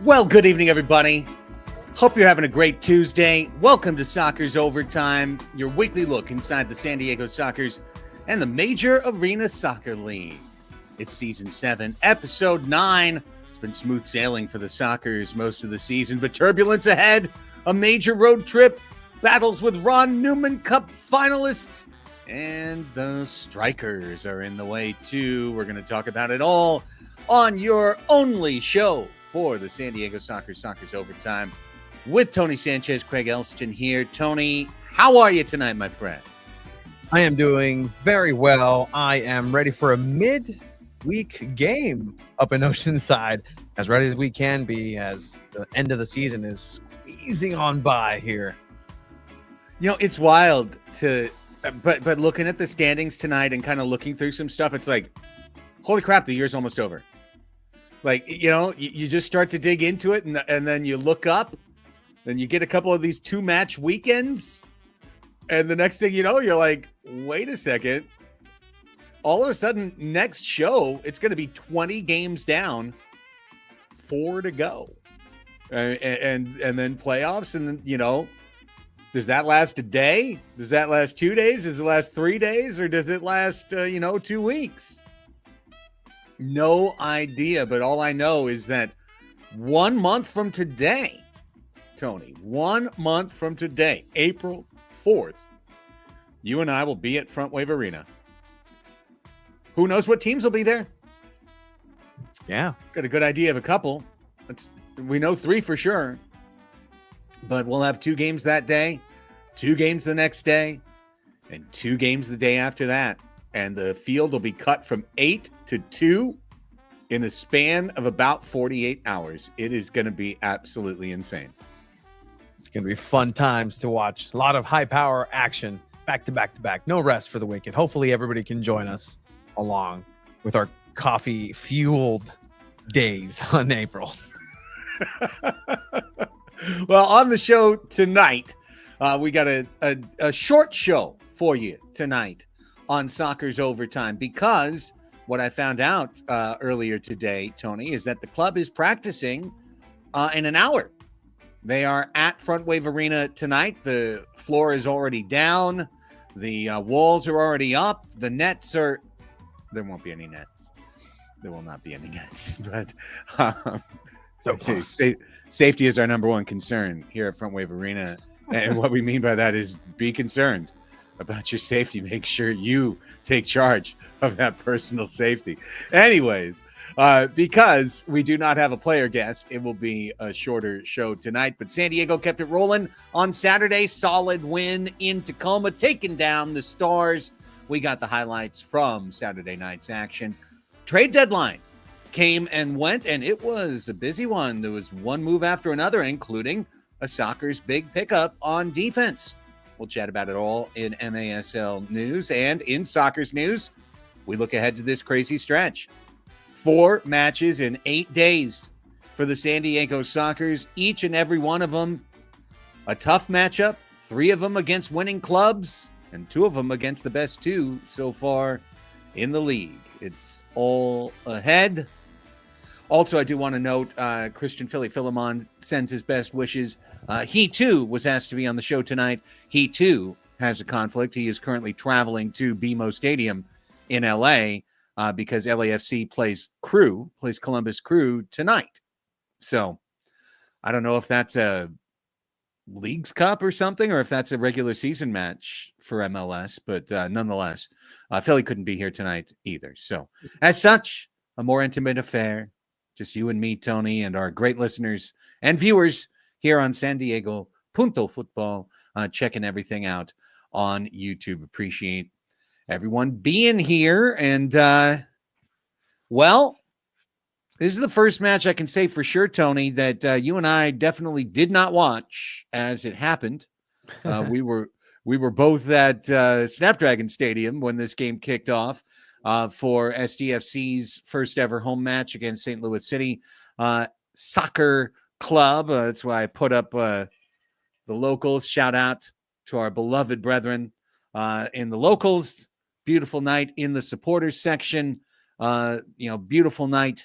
Well, good evening, everybody. Hope you're having a great Tuesday. Welcome to Soccer's Overtime, your weekly look inside the San Diego Sockers and the Major Arena Soccer League. It's Season 7, Episode 9. It's been smooth sailing for the Sockers most of the season, but turbulence ahead, a major road trip, battles with Ron Newman Cup finalists, and the strikers are in the way too. We're going to talk about it all on your only show for the San Diego Sockers Overtime with Tony Sanchez, Craig Elston here. Tony, how are you tonight, my friend? I am doing very well. I am ready for a mid-week game up in Oceanside, as ready as we can be as the end of the season is squeezing on by here. You know, it's wild to, but looking at the standings tonight and kind of looking through some stuff, it's like, holy crap, the year's almost over. Like, you know, you just start to dig into it, and then you look up, and you get a couple of these 2-match weekends, and the next thing you know, you're like, wait a second. All of a sudden, next show, it's going to be 20 games down, 4 to go. And then playoffs, and, you know, does that last a day? Does that last 2 days? Does it last 3 days? Or does it last, 2 weeks? No idea, but all I know is that 1 month from today, Tony, 1 month from today, April 4th, you and I will be at Front Wave Arena. Who knows what teams will be there? Yeah. Got a good idea of a couple. We know 3 for sure, but we'll have 2 games that day, 2 games the next day, and 2 games the day after that. And the field will be cut from 8 to 2 in a span of about 48 hours. It is going to be absolutely insane. It's going to be fun times to watch. A lot of high power action back to back to back. No rest for the wicked. Hopefully everybody can join us along with our coffee fueled days on April. Well, on the show tonight, we got a short show for you tonight on Soccer's Overtime, because what I found out earlier today, Tony, is that the club is practicing in an hour. They are at Front Wave Arena tonight. The floor is already down. The walls are already up. The nets are... There won't be any nets. There will not be any nets. But so close. Safety is our number one concern here at Front Wave Arena. And what we mean by that is be concerned about your safety. Make sure you take charge of that personal safety. Anyways, because we do not have a player guest, it will be a shorter show tonight. But San Diego kept it rolling on Saturday. Solid win in Tacoma, taking down the Stars. We got the highlights from Saturday night's action. Trade deadline came and went, and it was a busy one. There was one move after another, including a Sockers big pickup on defense. We'll chat about it all in MASL news, and in Sockers news, we look ahead to this crazy stretch. 4 matches in 8 days for the San Diego Sockers, each and every one of them a tough matchup, 3 of them against winning clubs, and 2 of them against the best 2 so far in the league. It's all ahead. Also, I do want to note, Christian Philemon sends his best wishes. He, too, was asked to be on the show tonight. He, too, has a conflict. He is currently traveling to BMO Stadium in L.A. Because LAFC plays Columbus Crew tonight. So I don't know if that's a Leagues Cup or something, or if that's a regular season match for MLS. But nonetheless, Philly couldn't be here tonight either. So as such, a more intimate affair. Just you and me, Tony, and our great listeners and viewers here on San Diego Punto Football, checking everything out on YouTube. Appreciate everyone being here. And, well, this is the first match I can say for sure, Tony, that you and I definitely did not watch as it happened. We were both at Snapdragon Stadium when this game kicked off. For SDFC's first ever home match against St. Louis City Soccer Club. That's why I put up the locals. Shout out to our beloved brethren in the locals. Beautiful night in the supporters section. Beautiful night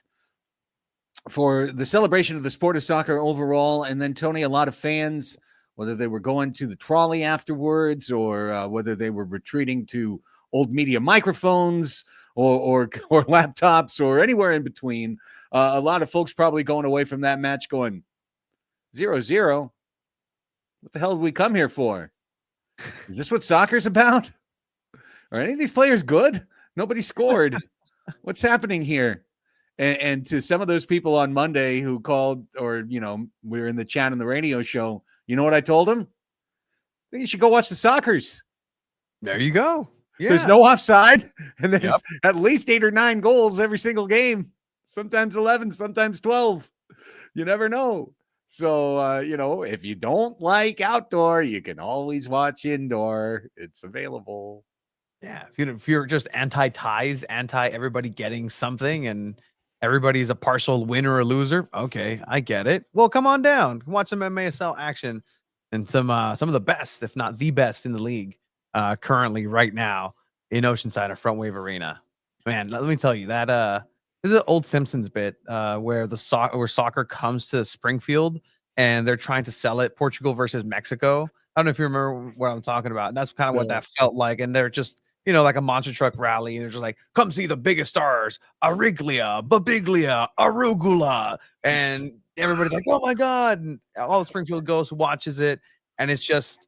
for the celebration of the sport of soccer overall. And then, Tony, a lot of fans, whether they were going to the trolley afterwards or whether they were retreating to old media microphones or laptops or anywhere in between, a lot of folks probably going away from that match going 0-0. What the hell did we come here for? Is this what soccer's about? Are any of these players good? Nobody scored. What's happening here? And to some of those people on Monday who called, or, we were in the chat on the radio show, you know what I told them? I think you should go watch the Soccers. There you go. Yeah. There's no offside, and there's at least 8 or 9 goals every single game. Sometimes 11, sometimes 12. You never know. So, if you don't like outdoor, you can always watch indoor. It's available. Yeah. If you're just anti-ties, anti-everybody getting something and everybody's a partial winner or loser, okay, I get it. Well, come on down. Watch some MASL action and some of the best, if not the best in the league currently right now in Oceanside or Front Wave Arena. Man, let me tell you that this is an old Simpsons bit where soccer comes to Springfield and they're trying to sell it. Portugal versus Mexico. I don't know if you remember what I'm talking about. That's kind of what that felt like. And they're just, like a monster truck rally. And they're just like, come see the biggest stars, Ariglia, Babiglia, Arugula. And everybody's like, oh my God. And all of Springfield goes, watches it. And it's just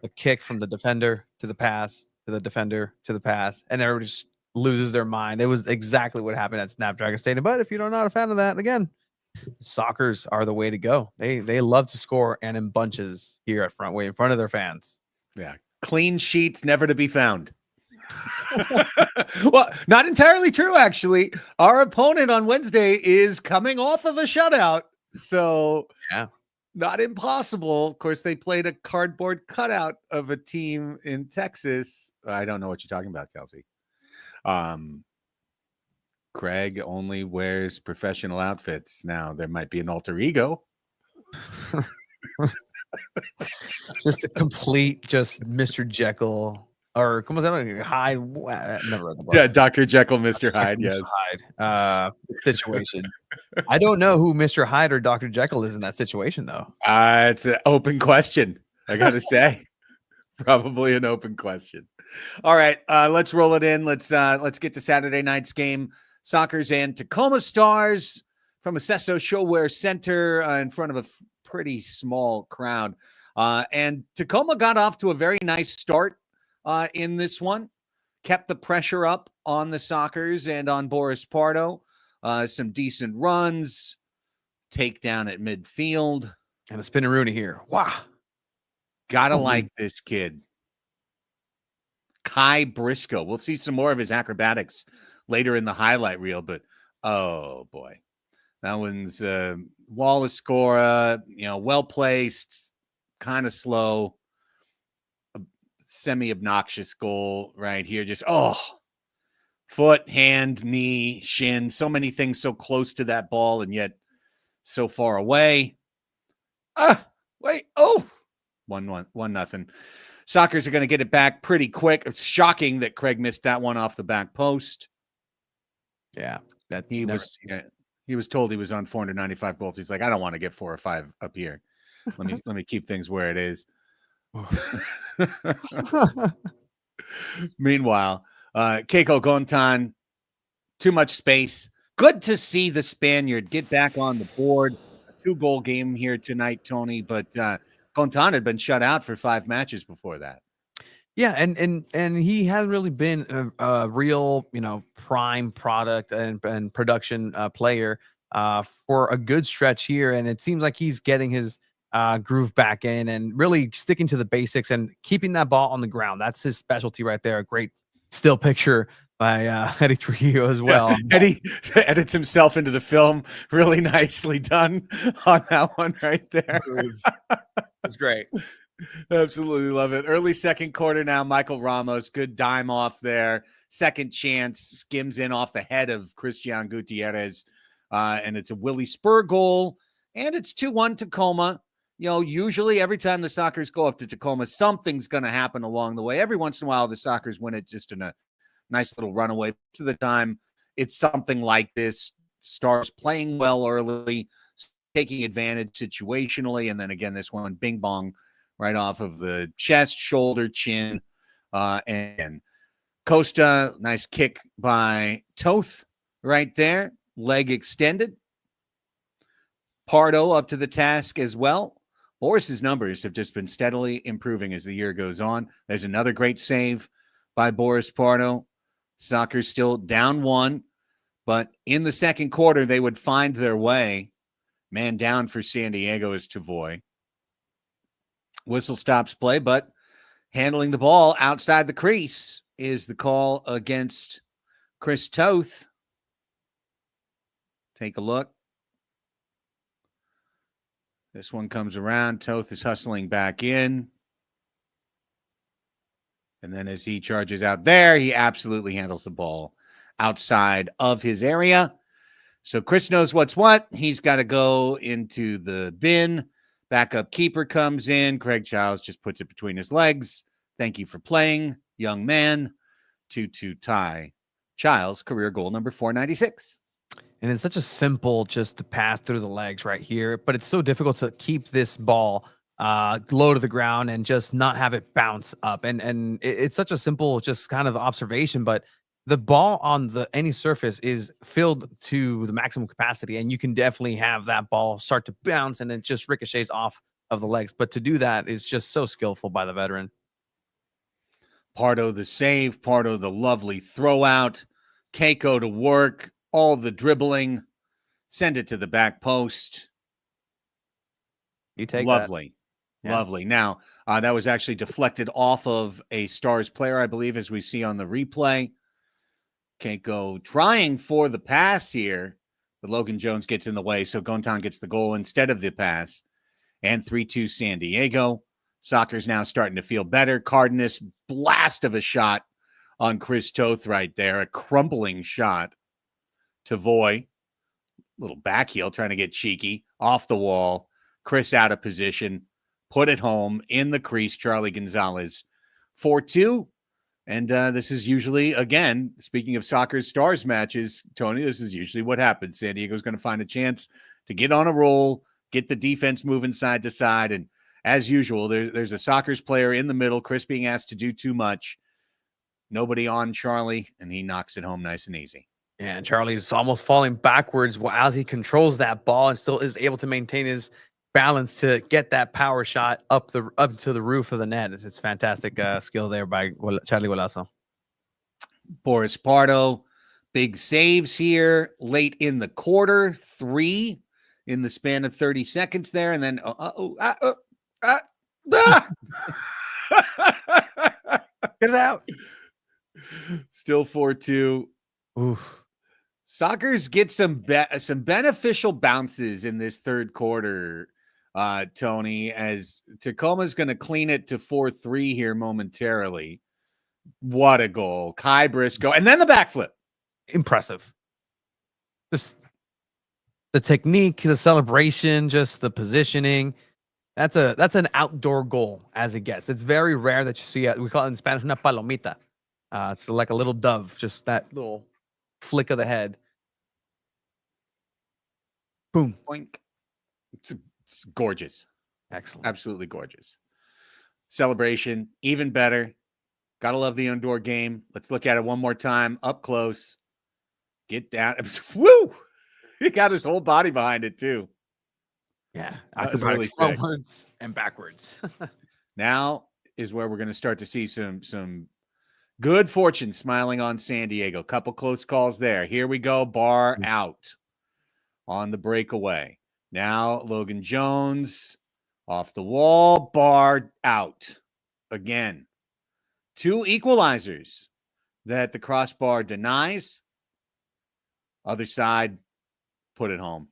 a kick from the defender to the pass, to the defender to the pass. And everybody just loses their mind. It was exactly what happened at Snapdragon Stadium. But if you're not a fan of that, again, Soccers are the way to go. They love to score and in bunches here at Front Wave in front of their fans. Yeah. Clean sheets never to be found. Well, not entirely true, actually. Our opponent on Wednesday is coming off of a shutout. So, yeah, not impossible. Of course, they played a cardboard cutout of a team in Texas. I don't know what you're talking about, Kelsey. Craig only wears professional outfits. Now, there might be an alter ego. Just a complete, Mr. Jekyll. Or come on, Hyde. Never read the book. Yeah, Dr. Jekyll, Mr. Hyde. Yes, Hyde situation. I don't know who Mr. Hyde or Dr. Jekyll is in that situation, though. It's an open question. I got to say, probably an open question. All right, let's roll it in. Let's get to Saturday night's game. Soccers and Tacoma Stars from Acesso Showwear Center in front of a pretty small crowd. And Tacoma got off to a very nice start. In this one, kept the pressure up on the Soccers and on Boris Pardo. Some decent runs, takedown at midfield. And a spinneroonie here. Wow. Gotta like this kid. Kai Briscoe. We'll see some more of his acrobatics later in the highlight reel, but oh boy. That one's Wallace Scora, well-placed, kind of slow. Semi-obnoxious goal right here. Just, foot, hand, knee, shin. So many things so close to that ball and yet so far away. Wait. 1-0. Soccers are going to get it back pretty quick. It's shocking that Craig missed that one off the back post. Yeah. That he was told he was on 495 goals. He's like, I don't want to get 4 or 5 up here. Let me keep things where it is. Meanwhile, Keiko Gontan, too much space. Good to see the Spaniard get back on the board. A 2-goal game here tonight, Tony, but Gontan had been shut out for 5 matches before that. Yeah, and he hasn't really been a real, prime product and production player for a good stretch here, and it seems like he's getting his groove back in and really sticking to the basics and keeping that ball on the ground. That's his specialty right there. A great still picture by Eddie Trujillo as well. Eddie edits himself into the film. Really nicely done on that one right there. It's great. Absolutely love it. Early second quarter now. Michael Ramos, good dime off there. Second chance, skims in off the head of Christian Gutierrez. And it's a Willie Spur goal. And it's 2-1 Tacoma. Usually every time the Soccers go up to Tacoma, something's going to happen along the way. Every once in a while, the Soccers win it just in a nice little runaway. To the time, it's something like this. Stars playing well early, taking advantage situationally, and then again, this one, bing bong, right off of the chest, shoulder, chin, and Costa, nice kick by Toth right there, leg extended. Pardo up to the task as well. Boris's numbers have just been steadily improving as the year goes on. There's another great save by Boris Pardo. Sockers still down 1, but in the second quarter, they would find their way. Man down for San Diego is Tavoy. Whistle stops play, but handling the ball outside the crease is the call against Chris Toth. Take a look. This one comes around. Toth is hustling back in. And then as he charges out there, he absolutely handles the ball outside of his area. So Chris knows what's what. He's got to go into the bin. Backup keeper comes in. Craig Childs just puts it between his legs. Thank you for playing, young man. 2-2 tie. Childs, career goal number 496. And it's such a simple just to pass through the legs right here, but it's so difficult to keep this ball low to the ground and just not have it bounce up. And it's such a simple just kind of observation, but the ball on any surface is filled to the maximum capacity, and you can definitely have that ball start to bounce and it just ricochets off of the legs. But to do that is just so skillful by the veteran. Pardo the save, Pardo the lovely throw out, Keiko to work, all the dribbling, send it to the back post. You take lovely. That. Yeah. Lovely. Now, that was actually deflected off of a Stars player, I believe, as we see on the replay. Keiko trying for the pass here, but Logan Jones gets in the way, so Gontan gets the goal instead of the pass. And 3-2 San Diego. Soccer's now starting to feel better. Cardenas, blast of a shot on Chris Toth right there. A crumpling shot. Tavoy, little back heel trying to get cheeky. Off the wall. Chris out of position. Put it home in the crease. Charlie Gonzalez. 4-2. And this is usually, again, speaking of soccer stars matches, Tony, this is usually what happens. San Diego's going to find a chance to get on a roll, get the defense moving side to side. And as usual, there's a soccer's player in the middle, Chris being asked to do too much. Nobody on Charlie, and he knocks it home nice and easy. Yeah, and Charlie's almost falling backwards as he controls that ball and still is able to maintain his balance to get that power shot up to the roof of the net. It's fantastic skill there by Charlie Golazo. Boris Pardo, big saves here late in the quarter, 3 in the span of 30 seconds there, and then get it out. Still 4-2. Oof. Sockers get some beneficial bounces in this third quarter, Tony, as Tacoma's going to clean it to 4-3 here momentarily. What a goal. Kai Briscoe. And then the backflip. Impressive. Just the technique, the celebration, just the positioning. That's an outdoor goal as it gets. It's very rare that you see it. We call it in Spanish una palomita. It's like a little dove, just that little flick of the head. Boom. Boink. It's gorgeous. Excellent. Absolutely gorgeous. Celebration, even better. Gotta love the indoor game. Let's look at it one more time, up close. Get down. Woo! He got his whole body behind it, too. Yeah. Really frontwards and backwards. Now is where we're going to start to see some good fortune smiling on San Diego. Couple close calls there. Here we go. Bar out on the breakaway. Now Logan Jones off the wall. Bar out again. 2 equalizers that the crossbar denies. Other side, put it home.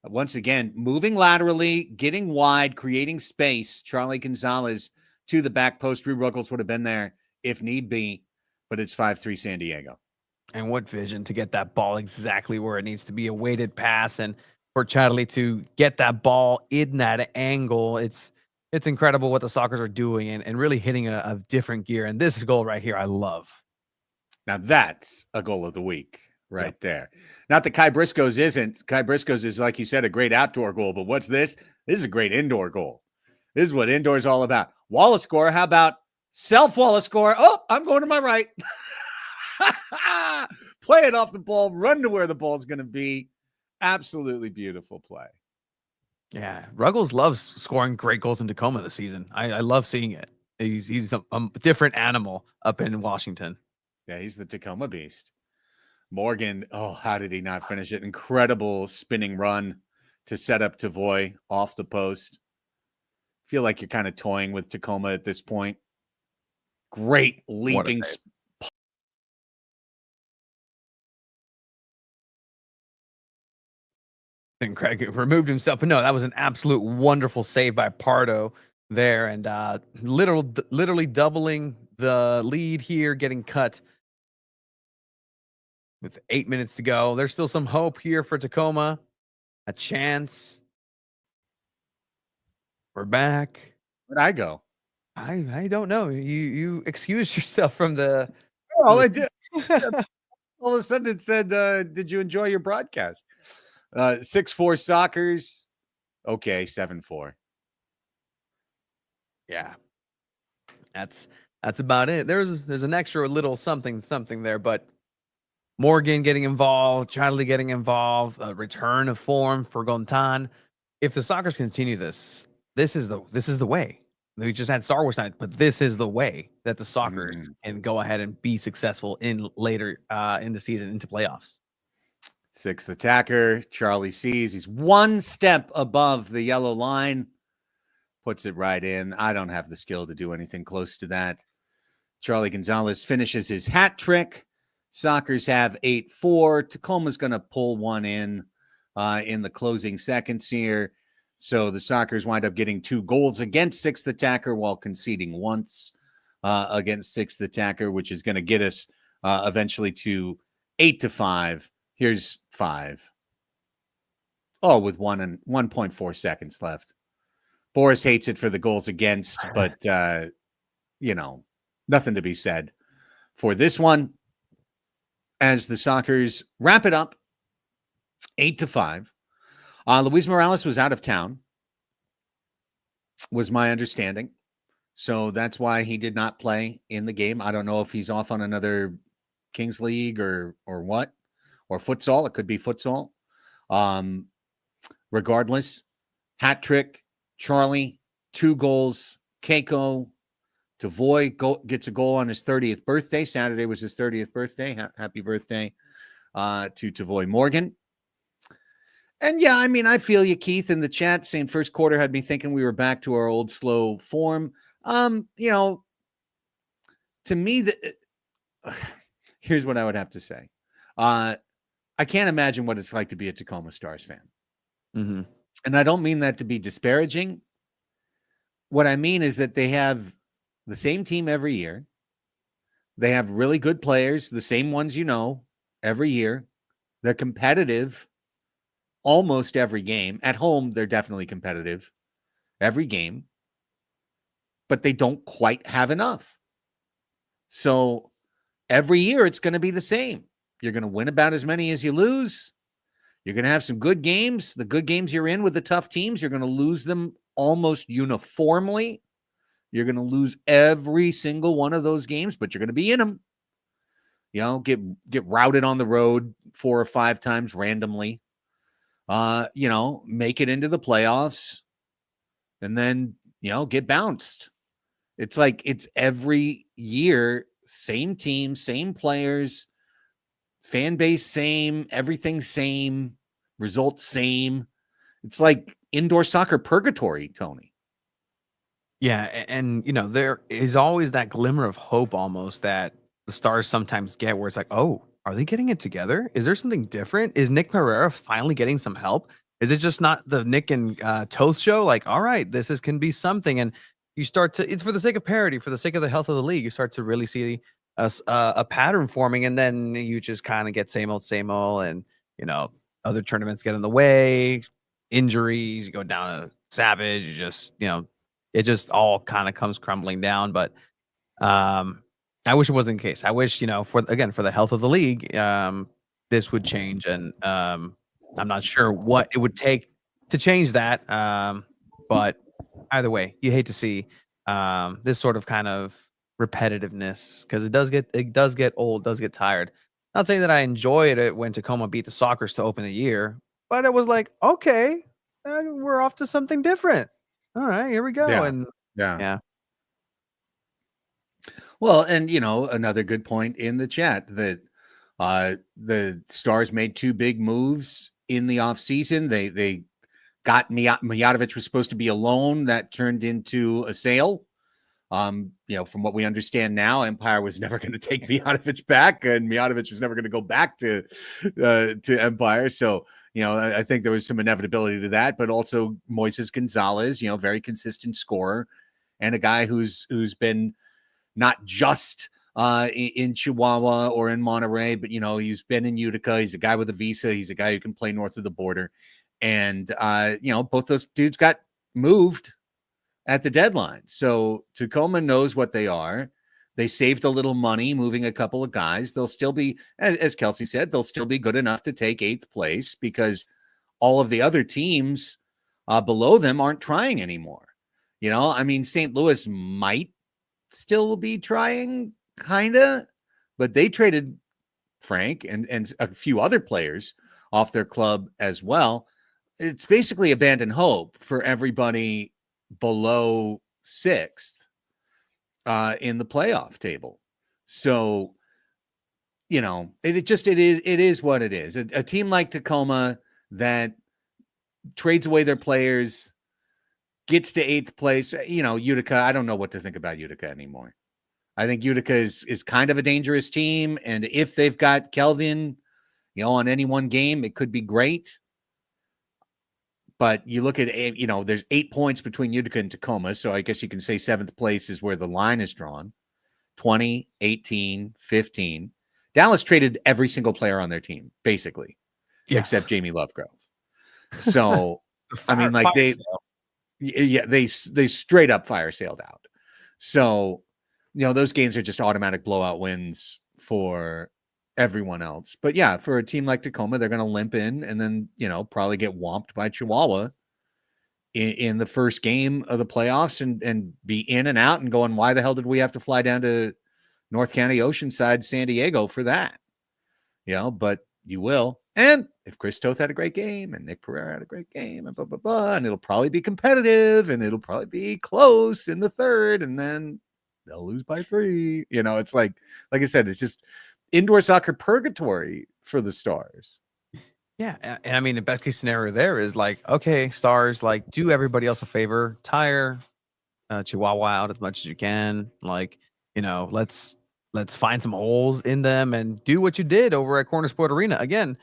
Once again, moving laterally, getting wide, creating space. Charlie Gonzalez to the back post. Drew Ruggles would have been there if need be, but it's 5-3 San Diego. And what vision to get that ball exactly where it needs to be, a weighted pass, and for Charlie to get that ball in that angle. It's incredible what the Sockers are doing and really hitting a different gear. And this goal right here, I love. Now that's a goal of the week. right there. Not that Kai Briscoe's isn't. Kai Briscoe's is, like you said, a great outdoor goal. But what's this? This is a great indoor goal. This is what indoor is all about. Wallace score. How about Wallace score? Oh, I'm going to my right. Play it off the ball. Run to where the ball's going to be. Absolutely beautiful play. Yeah, Ruggles loves scoring great goals in Tacoma this season. I love seeing it. He's a different animal up in Washington. Yeah, he's the Tacoma beast. Morgan, oh, how did he not finish it? Incredible spinning run to set up Tavoy off the post. Feel like you're kind of toying with Tacoma at this point. Great leaping. And Craig removed himself, but no, that was an absolute wonderful save by Pardo there, and literally doubling the lead here, getting cut with 8 minutes to go. There's still some hope here for Tacoma, a chance. We're back. Where'd I go? I don't know. You excused yourself from the. All I did. All of a sudden, it said, "Did you enjoy your broadcast?" 6-4 Sockers. Okay, 7-4. Yeah, that's about it. There's an extra little something there, but Morgan getting involved, Charlie getting involved, a return of form for Gontan. If the Sockers continue this is the way. We just had Star Wars night, but this is the way that the Sockers can go ahead and be successful in later in the season into playoffs. Sixth attacker, Charlie sees he's one step above the yellow line, puts it right in. I don't have the skill to do anything close to that. Charlie Gonzalez finishes his hat trick. Sockers have 8-4. Tacoma's going to pull one in the closing seconds here. So the Sockers wind up getting 2 goals against sixth attacker while conceding once against sixth attacker, which is going to get us eventually to 8-5. Here's 5. Oh, with 1.4 seconds left. Boris hates it for the goals against, but, nothing to be said for this one. As the Sockers wrap it up, 8-5. Luis Morales was out of town, was my understanding. So that's why he did not play in the game. I don't know if he's off on another Kings League or what. Or futsal. It could be futsal. Regardless, hat trick, Charlie, 2 goals. Keiko, Tavoy gets a goal on his 30th birthday. Saturday was his 30th birthday. Happy birthday to Tavoy Morgan. And yeah, I mean, I feel you, Keith, in the chat saying first quarter had me thinking we were back to our old slow form. To me, here's what I would have to say. I can't imagine what it's like to be a Tacoma Stars fan. Mm-hmm. And I don't mean that to be disparaging. What I mean is that they have the same team every year. They have really good players, the same ones every year. They're competitive almost every game. At home, they're definitely competitive every game. But they don't quite have enough. So every year, it's going to be the same. You're going to win about as many as you lose. You're going to have some good games. The good games you're in with the tough teams, you're going to lose them almost uniformly. You're going to lose every single one of those games, but you're going to be in them. Get routed on the road 4 or 5 times randomly. Make it into the playoffs and then, get bounced. It's like it's every year, same team, same players, fan base same, everything same, results same. It's like indoor soccer purgatory, Tony. Yeah, and there is always that glimmer of hope almost that the Stars sometimes get where it's like, oh, are they getting it together? Is there something different? Is Nick Pereira finally getting some help? Is it just not the Nick and Toth show? Like, all right, can be something. And you start to, it's for the sake of parity, for the sake of the health of the league, you start to really see a pattern forming, and then you just kind of get same old, and other tournaments get in the way, injuries, you go down to Savage, you just it just all kind of comes crumbling down. But I wish it wasn't the case. I wish for the health of the league, this would change, and I'm not sure what it would take to change that. But either way, you hate to see this sort of kind of repetitiveness because it does get old, does get tired. Not saying that I enjoyed it when Tacoma beat the Sockers to open the year, but it was like, okay, we're off to something different. All right, here we go. Yeah. And Yeah. yeah, Well, and another good point in the chat that the Stars made two big moves in the offseason. They got Mijatovic was supposed to be a loan that turned into a sale. From what we understand now, Empire was never going to take Mijatovic back, and Mijatovic was never going to go back to Empire. So, I think there was some inevitability to that, but also Moises Gonzalez, very consistent scorer, and a guy who's been not just in Chihuahua or in Monterey, but he's been in Utica. He's a guy with a visa. He's a guy who can play north of the border, and both those dudes got moved at the deadline. So Tacoma knows what they are. They saved a little money moving a couple of guys. They'll still be, as Kelsey said, they'll still be good enough to take 8th place because all of the other teams below them aren't trying anymore. St. Louis might still be trying, kind of, but they traded Frank and a few other players off their club as well. It's basically abandoned hope for everybody below 6th in the playoff table. So, it is what it is. A team like Tacoma that trades away their players, gets to 8th place. Utica, I don't know what to think about Utica anymore. I think Utica is kind of a dangerous team. And if they've got Kelvin, on any one game, it could be great. But you look at, there's 8 points between Utica and Tacoma. So I guess you can say 7th place is where the line is drawn. 20, 18, 15. Dallas traded every single player on their team, basically, except Jamie Lovegrove. So, they straight up fire sailed out. So, those games are just automatic blowout wins for everyone else. But yeah, for a team like Tacoma, they're going to limp in and then, probably get whomped by Chihuahua in the first game of the playoffs and be in and out and going, why the hell did we have to fly down to North County, Oceanside, San Diego for that? But you will. And if Chris Toth had a great game and Nick Pereira had a great game and blah, blah, blah, and it'll probably be competitive and it'll probably be close in the third and then they'll lose by 3. It's like I said, it's just indoor soccer purgatory for the Stars. Yeah. And the best case scenario there is okay, Stars, do everybody else a favor, tire Chihuahua out as much as you can. Let's find some holes in them and do what you did over at Corner Sport Arena. Again,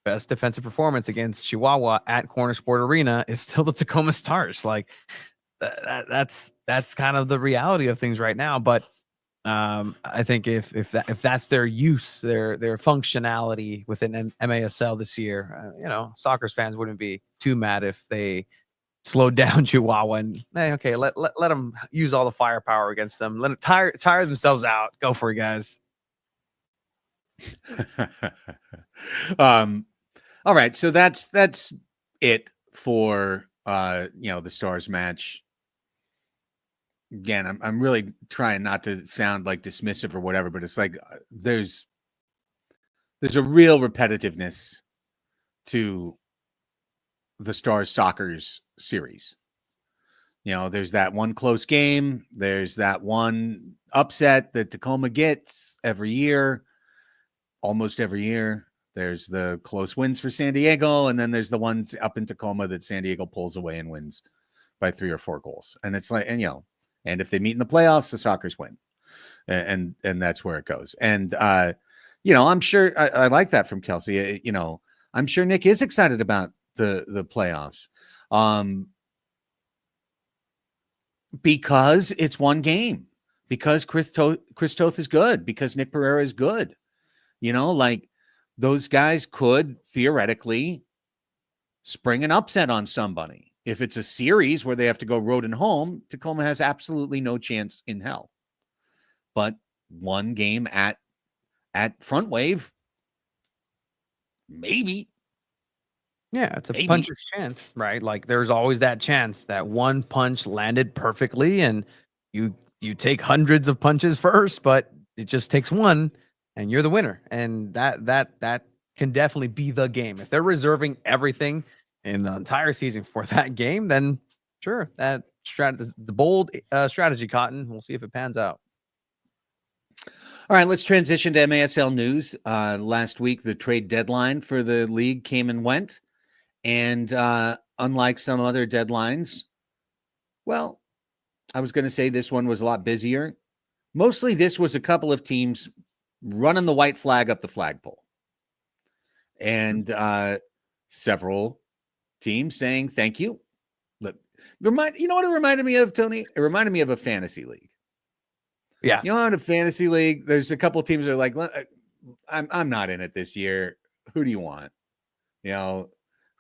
best defensive performance against Chihuahua at Corner Sport Arena is still the Tacoma Stars. That's kind of the reality of things right now. But I think if that's their use, their functionality within MASL this year, Sockers fans wouldn't be too mad if they slowed down Chihuahua and okay, let them use all the firepower against them. Let it tire themselves out. Go for it, guys. All right, so that's it for the Stars match. Again, I'm really trying not to sound like dismissive or whatever, but it's like there's a real repetitiveness to the Stars Soccer's series. There's that one close game. There's that one upset that Tacoma gets every year, almost every year. There's the close wins for San Diego, and then there's the ones up in Tacoma that San Diego pulls away and wins by 3 or 4 goals. And it's like, and if they meet in the playoffs, the Sockers win, and that's where it goes. And I'm sure I like that from Kelsey. I'm sure Nick is excited about the playoffs, because it's one game, because Chris Toth is good, because Nick Pereira is good. Those guys could theoretically spring an upset on somebody. If it's a series where they have to go road and home, Tacoma has absolutely no chance in hell. But one game at Front Wave, Maybe. Yeah, it's a Maybe. puncher's chance, right? Like there's always that chance that one punch landed perfectly and you take hundreds of punches first, but it just takes one and you're the winner. And that can definitely be the game. If they're reserving everything in the entire season for that game, then sure, that the bold strategy, Cotton. We'll see if it pans out. All right, let's transition to MASL news. Last week, the trade deadline for the league came and went. And unlike some other deadlines, well, I was going to say this one was a lot busier. Mostly this was a couple of teams running the white flag up the flagpole. And several teams saying thank you. You know what it reminded me of, Tony? It reminded me of a fantasy league. Yeah. You know, in a fantasy league, there's a couple of teams that are like, I'm not in it this year. Who do you want? You know,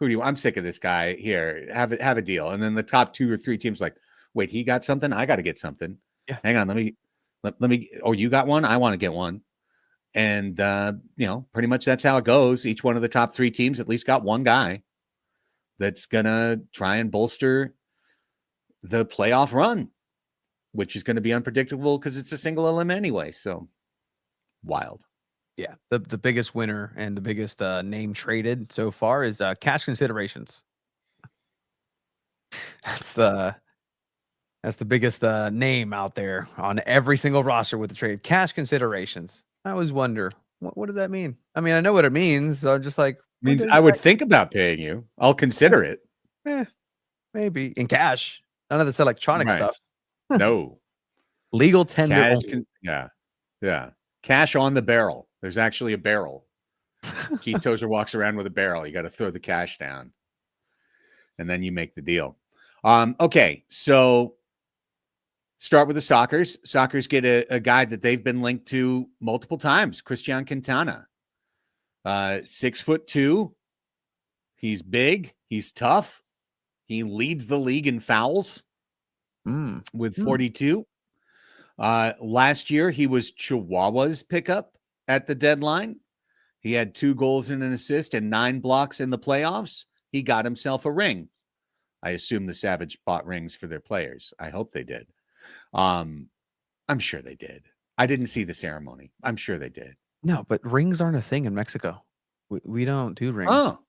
I'm sick of this guy. Here, have a deal. And then the top 2 or 3 teams like, wait, he got something. I got to get something. Yeah. Hang on. Let me. Oh, you got one. I want to get one. And pretty much that's how it goes. Each one of the top 3 teams at least got one guy that's gonna try and bolster the playoff run, which is going to be unpredictable because it's a single elim anyway. So wild. Yeah, the biggest winner and the biggest name traded so far is cash considerations. That's the biggest name out there on every single roster with the trade. Cash considerations. I always wonder what does that mean. I mean, I know what it means. So I'm just like, means I would think about paying you. I'll consider it. Maybe in cash. None of this electronic stuff. No. Legal tender. Cash yeah. Cash on the barrel. There's actually a barrel. Keith Tozer walks around with a barrel. You got to throw the cash down. And then you make the deal. Okay, so start with the Sockers. Sockers get a guy that they've been linked to multiple times, Christian Quintana. 6'2". He's big. He's tough. He leads the league in fouls with 42. Last year, he was Chihuahua's pickup at the deadline. He had 2 goals and an assist and 9 blocks in the playoffs. He got himself a ring. I assume the Savage bought rings for their players. I hope they did. I'm sure they did. I didn't see the ceremony. I'm sure they did. No, but rings aren't a thing in Mexico. We don't do rings. Oh.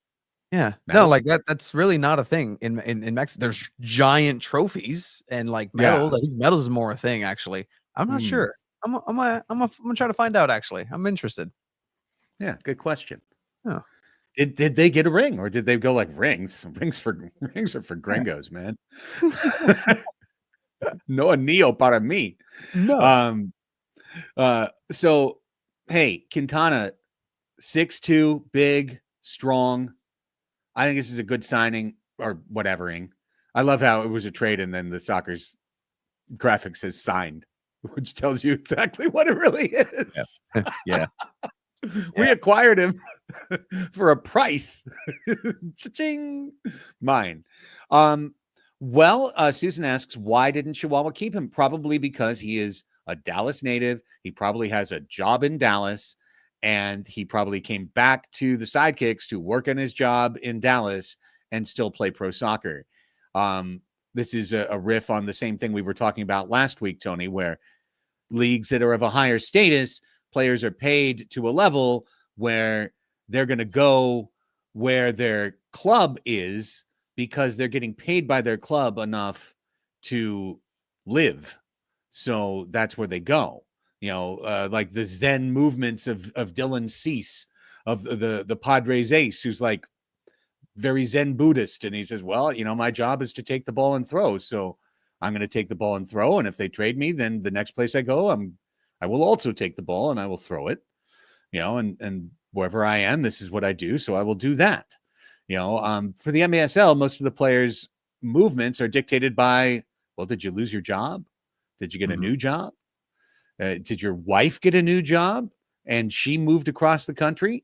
Yeah. Medal? No, like that's really not a thing in Mexico. There's giant trophies and like medals. I think medals is more a thing actually. I'm not sure. I'm gonna try to find out actually. I'm interested. Yeah, good question. Oh. Did they get a ring or did they go like rings? Rings are for gringos, man. No anillo para mí. No. So hey, Quintana, 6'2", big, strong. I think this is a good signing or whatevering. I love how it was a trade and then the Sockers graphics says signed, which tells you exactly what it really is. Yeah. We acquired him for a price. Cha-ching. Mine. Susan asks, why didn't Chihuahua keep him? Probably because he is a Dallas native. He probably has a job in Dallas. And he probably came back to the Sidekicks to work on his job in Dallas and still play pro soccer. This is a riff on the same thing we were talking about last week, Tony, where leagues that are of a higher status, players are paid to a level where they're going to go where their club is because they're getting paid by their club enough to live. So that's where they go. Like the Zen movements of Dylan Cease, of the Padres ace, who's like very Zen Buddhist. And he says, well, my job is to take the ball and throw. So I'm going to take the ball and throw. And if they trade me, then the next place I go, I will also take the ball and I will throw it, and wherever I am, this is what I do. So I will do that. For the MASL, most of the players' movements are dictated by, well, did you lose your job? Did you get a new job? Did your wife get a new job and she moved across the country?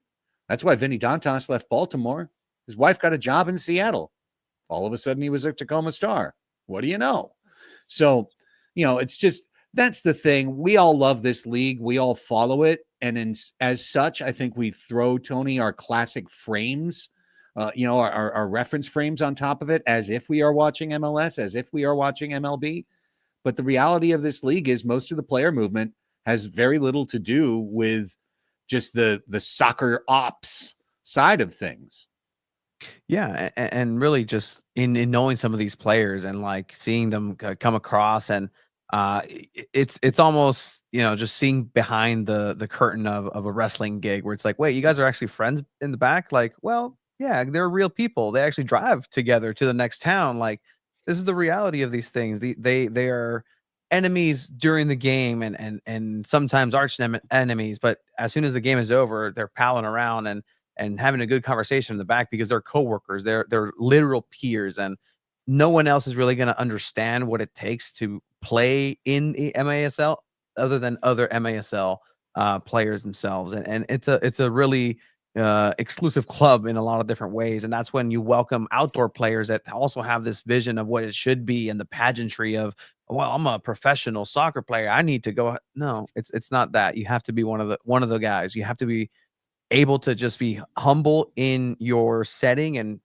That's why Vinny Dantas left Baltimore. His wife got a job in Seattle. All of a sudden he was a Tacoma Star. What do you know? So, it's just, that's the thing. We all love this league. We all follow it. as such, I think we throw, Tony, our classic frames, our reference frames on top of it, as if we are watching MLS, as if we are watching MLB. But the reality of this league is most of the player movement has very little to do with just the soccer ops side of things. Yeah, and really just in knowing some of these players and like seeing them come across, and it's almost, just seeing behind the curtain of a wrestling gig where it's like, wait, you guys are actually friends in the back? Like, well, yeah, they're real people. They actually drive together to the next town. Like, this is the reality of these things. They are enemies during the game, and sometimes enemies, but as soon as the game is over, they're palling around and having a good conversation in the back because they're coworkers, they're literal peers, and no one else is really going to understand what it takes to play in the MASL other than other MASL players themselves, and it's a really exclusive club in a lot of different ways, and that's when you welcome outdoor players that also have this vision of what it should be and the pageantry of, well, I'm a professional soccer player, I need to go. No, it's not that. You have to be one of the guys. You have to be able to just be humble in your setting and,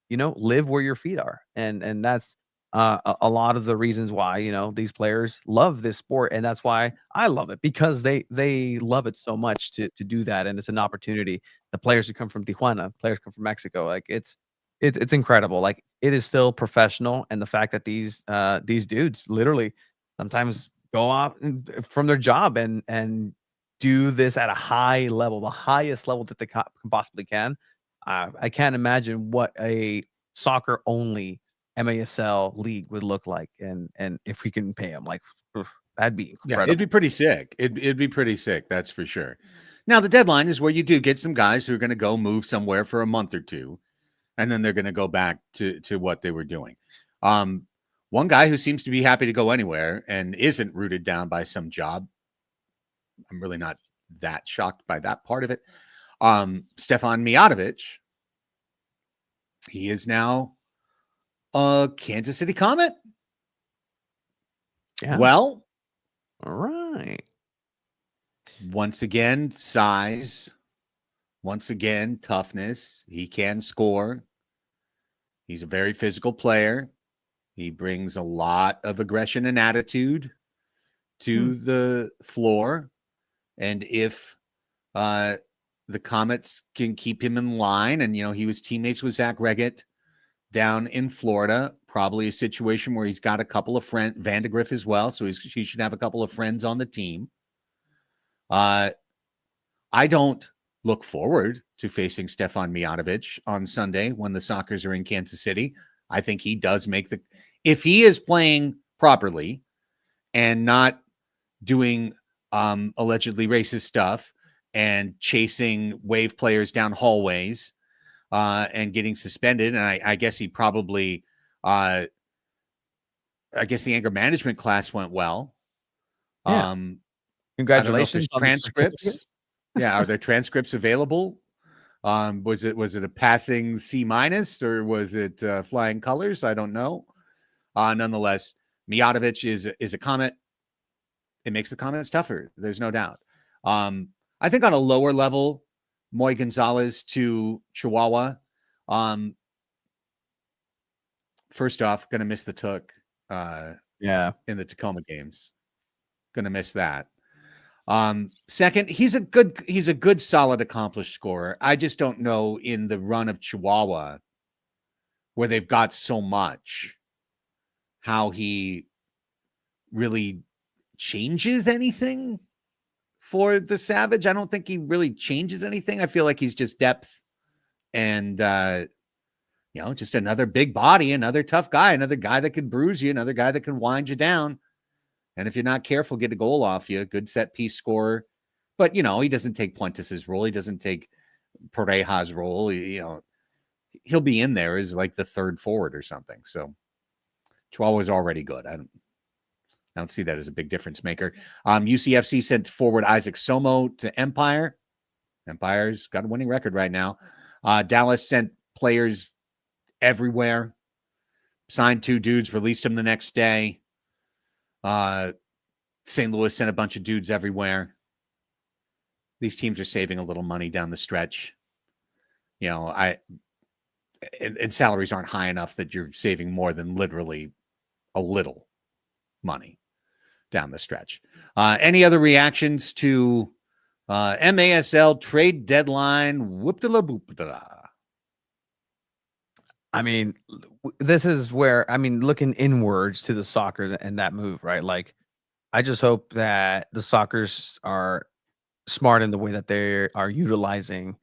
live where your feet are. And that's a lot of the reasons why, these players love this sport. And that's why I love it, because they love it so much to do that. And it's an opportunity. The players who come from Tijuana, players come from Mexico, like it's incredible. Like, it is still professional. And the fact that these dudes literally sometimes go off from their job and do this at a high level, the highest level that they possibly can. I can't imagine what a soccer only MASL league would look like, and if we can pay them, like, oof, that'd be Yeah, incredible. it'd be pretty sick. It'd be pretty sick, that's for sure. Now, the deadline is where you do get some guys who are going to go move somewhere for a month or two, and then they're going to go back to what they were doing. One guy who seems to be happy to go anywhere and isn't rooted down by some job, I'm really not that shocked by that part of it. Stefan Mijatovic, he is now a Kansas City Comet. Yeah. Well, All right. once again, size. Once again, toughness. He can score. He's a very physical player. He brings a lot of aggression and attitude to the floor. And if the Comets can keep him in line, and, he was teammates with Zach Reggett down in Florida, probably a situation where he's got a couple of friends, Vandegrift as well, so he should have a couple of friends on the team. I don't look forward to facing Stefan Mijatovic on Sunday when the Sockers are in Kansas City. I think he does if he is playing properly and not doing allegedly racist stuff and chasing wave players down hallways and getting suspended. And I guess he probably, I guess the anger management class went well. Yeah. Congratulations on transcripts. Yeah. Are there transcripts available? Was it a passing C- or was it flying colors? I don't know. Nonetheless, Mijatovic is a Comet. It makes the Comets tougher. There's no doubt. I think on a lower level, Moy Gonzalez to Chihuahua. First off, going to miss the Took in the Tacoma games. Going to miss that. Second, he's a good, solid, accomplished scorer. I just don't know in the run of Chihuahua, where they've got so much, how he really changes anything for the Savage. I don't think he really changes anything. I feel like he's just depth and, just another big body, another tough guy, another guy that could bruise you, another guy that can wind you down. And if you're not careful, get a goal off you. Good set piece scorer. But, he doesn't take Puentes's role. He doesn't take Pareja's role. He'll be in there as like the third forward or something. So Chihuahua's already good. I don't see that as a big difference maker. UCFC sent forward Isaac Somo to Empire. Empire's got a winning record right now. Dallas sent players everywhere. Signed 2 dudes, released them the next day. St. Louis sent a bunch of dudes everywhere. these teams are saving a little money down the stretch. And salaries aren't high enough that you're saving more than literally a little money down the stretch. Any other reactions to MASL trade deadline? Whoop-de-la-boop-de-la. I mean, this is where, looking inwards to the Sockers and that move, right? Like, I just hope that the Sockers are smart in the way that they are utilizing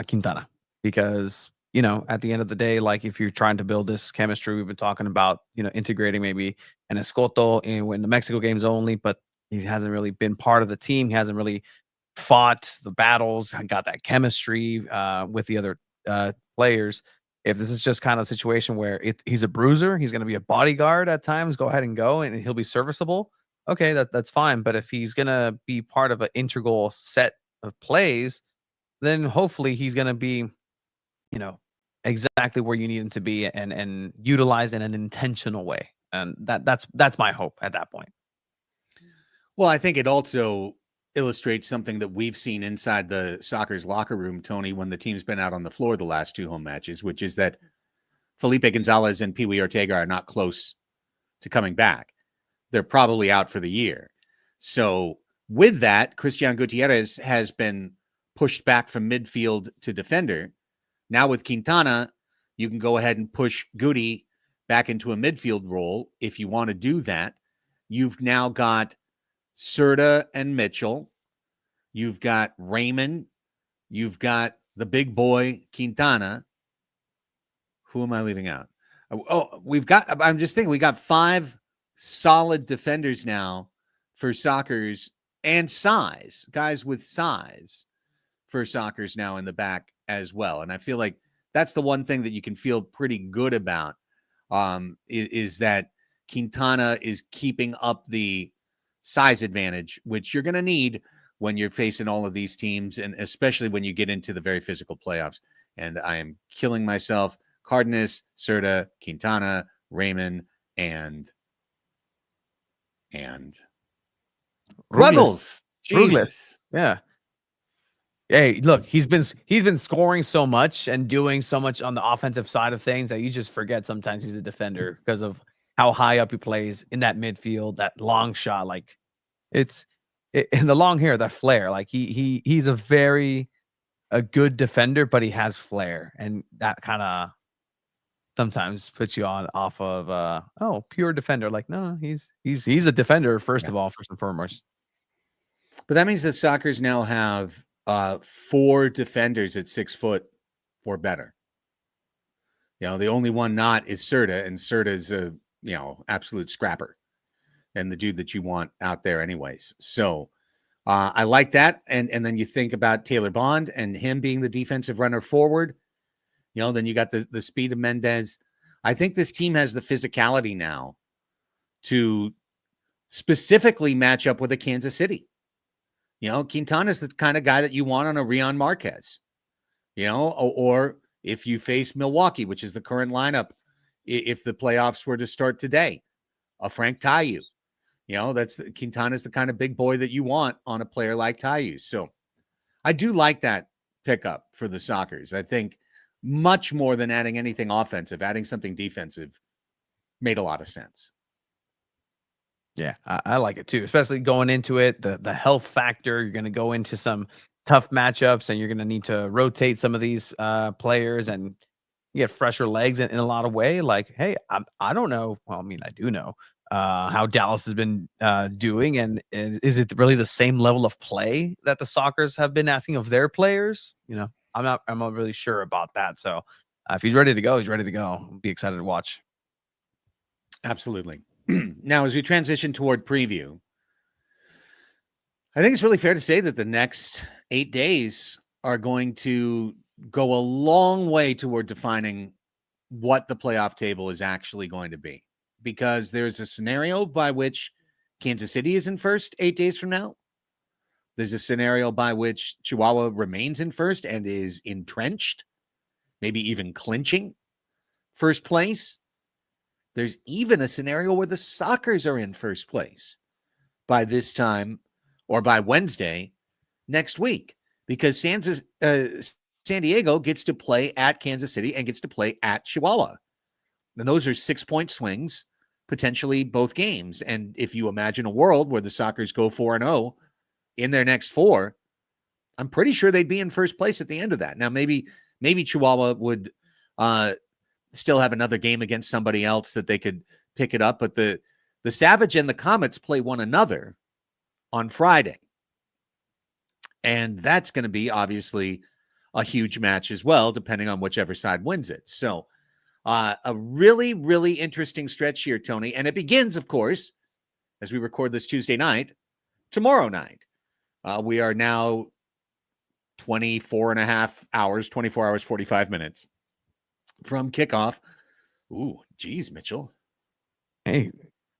Quintana, because at the end of the day, like, if you're trying to build this chemistry, we've been talking about integrating maybe an Escoto in the Mexico games only, but he hasn't really been part of the team. He hasn't really fought the battles, got that chemistry with the other players. If this is just kind of a situation where he's a bruiser, he's going to be a bodyguard at times, go ahead and go, and he'll be serviceable. Okay, that's fine. But if he's going to be part of an integral set of plays, then hopefully he's going to be, exactly where you need him to be and utilized in an intentional way. And that's my hope at that point. Well, I think it also illustrates something that we've seen inside the Sockers locker room, Tony, when the team's been out on the floor the last 2 home matches, which is that Felipe Gonzalez and Pee Wee Ortega are not close to coming back. They're probably out for the year. So with that, Christian Gutierrez has been pushed back from midfield to defender. Now with Quintana, you can go ahead and push Guti back into a midfield role if you want to do that. You've now got Serta and Mitchell. You've got Raymond. You've got the big boy, Quintana. Who am I leaving out? Oh, I'm just thinking, we got 5 solid defenders now for Sockers, and size, guys with size for Sockers now in the back as well. And I feel like that's the one thing that you can feel pretty good about, is that Quintana is keeping up the size advantage, which you're going to need when you're facing all of these teams, and especially when you get into the very physical playoffs. And I am killing myself. Cardenas, Serta, Quintana, Raymond, and Ruggles. Jesus. Yeah. Hey, look, he's been scoring so much and doing so much on the offensive side of things that you just forget sometimes he's a defender because of how high up he plays in that midfield, that long shot. Like, in the long hair, that flair. Like, he's a good defender, but he has flair, and that kind of sometimes puts you off of pure defender. Like, no, he's a defender first of all, first and foremost. But that means that Sockers now have 4 defenders at 6 foot or better. The only one not is Serta, and Serta's a absolute scrapper and the dude that you want out there anyways. So I like that. And then you think about Taylor Bond and him being the defensive runner forward. Then you got the speed of Mendez. I think this team has the physicality now to specifically match up with a Kansas City. Quintana is the kind of guy that you want on a Rion Marquez, or if you face Milwaukee, which is the current lineup, if the playoffs were to start today, a Frank Tayu. Quintana is the kind of big boy that you want on a player like Tayu. So I do like that pickup for the Sockers. I think much more than adding anything offensive, adding something defensive made a lot of sense. Yeah, I like it too, especially going into it, the health factor. You're going to go into some tough matchups, and you're going to need to rotate some of these players and get fresher legs in a lot of way. Like, hey, I don't know. Well, I do know how Dallas has been doing, and is it really the same level of play that the Sockers have been asking of their players? I'm not really sure about that. So if he's ready to go, he's ready to go. I'll be excited to watch. Absolutely. Now, as we transition toward preview, I think it's really fair to say that the next 8 days are going to go a long way toward defining what the playoff table is actually going to be, because there's a scenario by which Kansas City is in first 8 days from now. There's a scenario by which Chihuahua remains in first and is entrenched, maybe even clinching first place. There's even a scenario where the Sockers are in first place by this time, or by Wednesday, next week because San Diego gets to play at Kansas City and gets to play at Chihuahua. And those are 6-point swings, potentially both games. And if you imagine a world where the Sockers go 4-0 in their next 4, I'm pretty sure they'd be in first place at the end of that. Now, maybe Chihuahua would still have another game against somebody else that they could pick it up. But the Savage and the Comets play one another on Friday. And that's going to be obviously a huge match as well, depending on whichever side wins it. So a really, really interesting stretch here, Tony. And it begins, of course, as we record this Tuesday night, tomorrow night. We are now 24 hours, 45 minutes from kickoff. Ooh, geez, Mitchell. Hey,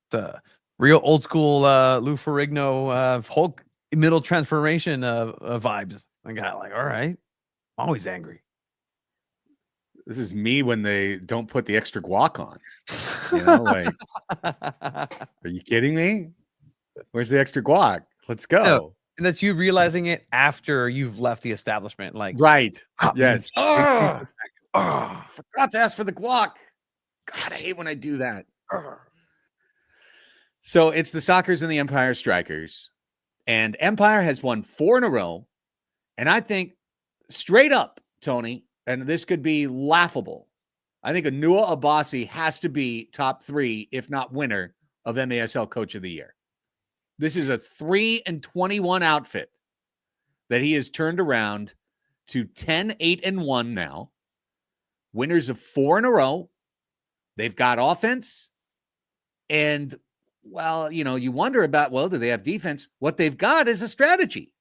it's a real old school Lou Ferrigno Hulk middle transformation vibes. I got like, all right, I'm always angry. This is me when they don't put the extra guac on. You know, like, are you kidding me? Where's the extra guac? Let's go. No, and that's you realizing it after you've left the establishment. Like, right. Yes. Oh, Forgot to ask for the guac. God, I hate when I do that. So it's the Sockers and the Empire Strikers. And Empire has won 4 in a row. And I think straight up, Tony, and this could be laughable, I think Anua Abasi has to be top 3, if not winner, of MASL Coach of the Year. This is a 3-21 outfit that he has turned around to 10-8-1 now. Winners of 4 in a row. They've got offense. And, well, you know, you wonder about, well, do they have defense? What they've got is a strategy.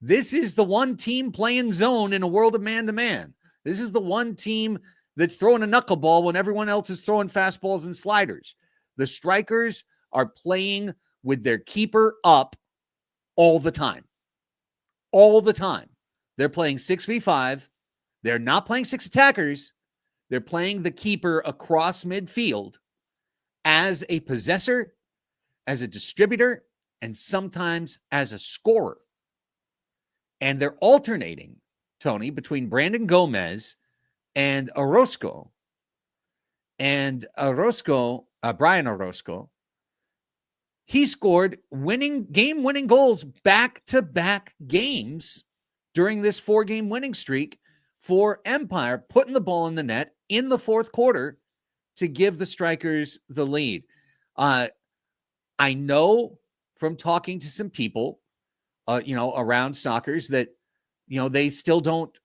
This is the one team playing zone in a world of man-to-man. This is the one team that's throwing a knuckleball when everyone else is throwing fastballs and sliders. The Strikers are playing with their keeper up all the time. All the time. They're playing 6v5. They're not playing 6 attackers. They're playing the keeper across midfield as a possessor, as a distributor, and sometimes as a scorer. And they're alternating, Tony, between Brandon Gomez and Orozco. And Brian Orozco, he scored game-winning goals back-to-back games during this 4-game winning streak for Empire, putting the ball in the net in the fourth quarter to give the Strikers the lead. I know from talking to some people, around Sockers that, they still don't,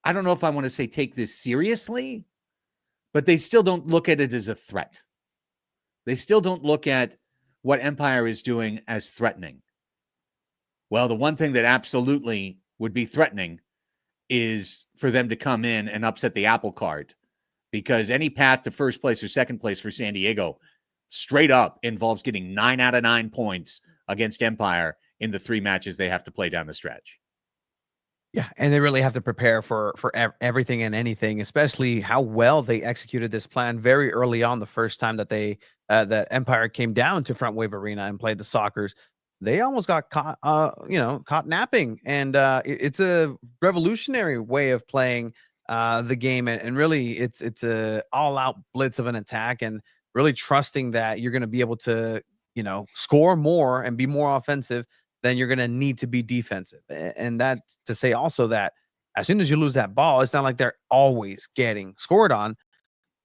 I don't know if I want to say take this seriously, but they still don't look at it as a threat. They still don't look at what Empire is doing as threatening. Well, the one thing that absolutely would be threatening is for them to come in and upset the apple cart, because any path to first place or second place for San Diego straight up involves getting 9 out of 9 points against Empire in the 3 matches they have to play down the stretch. Yeah, and they really have to prepare for everything and anything, especially how well they executed this plan very early on. The first time that that Empire came down to Front Wave Arena and played the Sockers, they almost got caught, caught napping. And it's a revolutionary way of playing the game, and really it's a all-out blitz of an attack, and really trusting that you're going to be able to score more and be more offensive, then you're going to need to be defensive. And that's to say also that as soon as you lose that ball, it's not like they're always getting scored on.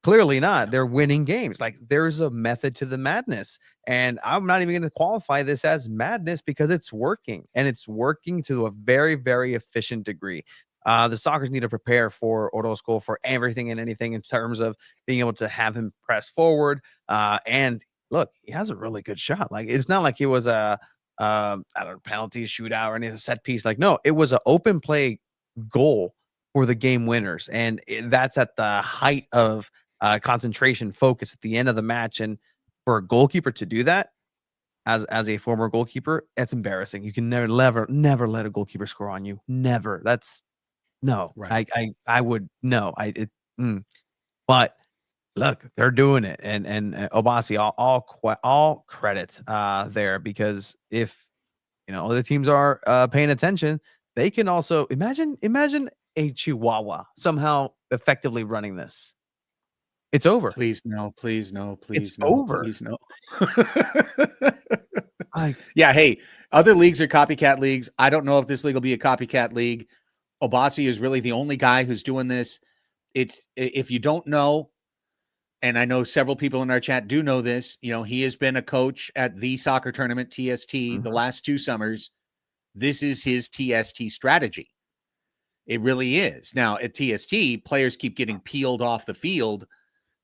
Clearly not. They're winning games. Like, there's a method to the madness. And I'm not even going to qualify this as madness because it's working, and it's working to a very, very efficient degree. The Sockers need to prepare for Orozco for everything and anything in terms of being able to have him press forward. And look, he has a really good shot. Like, it's not like he was a penalty shootout or any set piece. Like, no, it was an open play goal for the game winners, and that's at the height of concentration, focus at the end of the match. And for a goalkeeper to do that, as a former goalkeeper, that's embarrassing. You can never let a goalkeeper score on you. Never. That's no. Right. I would no. But look, they're doing it, and Obasi, all credit there, because if other teams are paying attention. They can also imagine a Chihuahua somehow effectively running this. It's over. Please no, please no, It's please no, over. please no. Like, Yeah, hey, other leagues are copycat leagues. I don't know if this league will be a copycat league. Obasi is really the only guy who's doing this. It's if you don't know, and I know several people in our chat do know this, he has been a coach at the soccer tournament TST the last 2 summers. This is his TST strategy. It really is. Now at TST, players keep getting peeled off the field,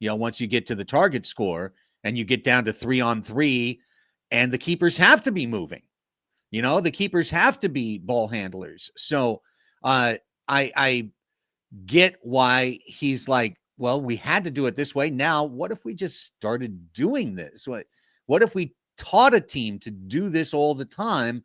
once you get to the target score and you get down to 3-on-3, and the keepers have to be moving. The keepers have to be ball handlers. So I get why he's like, well, we had to do it this way. Now, what if we just started doing this? What if we taught a team to do this all the time?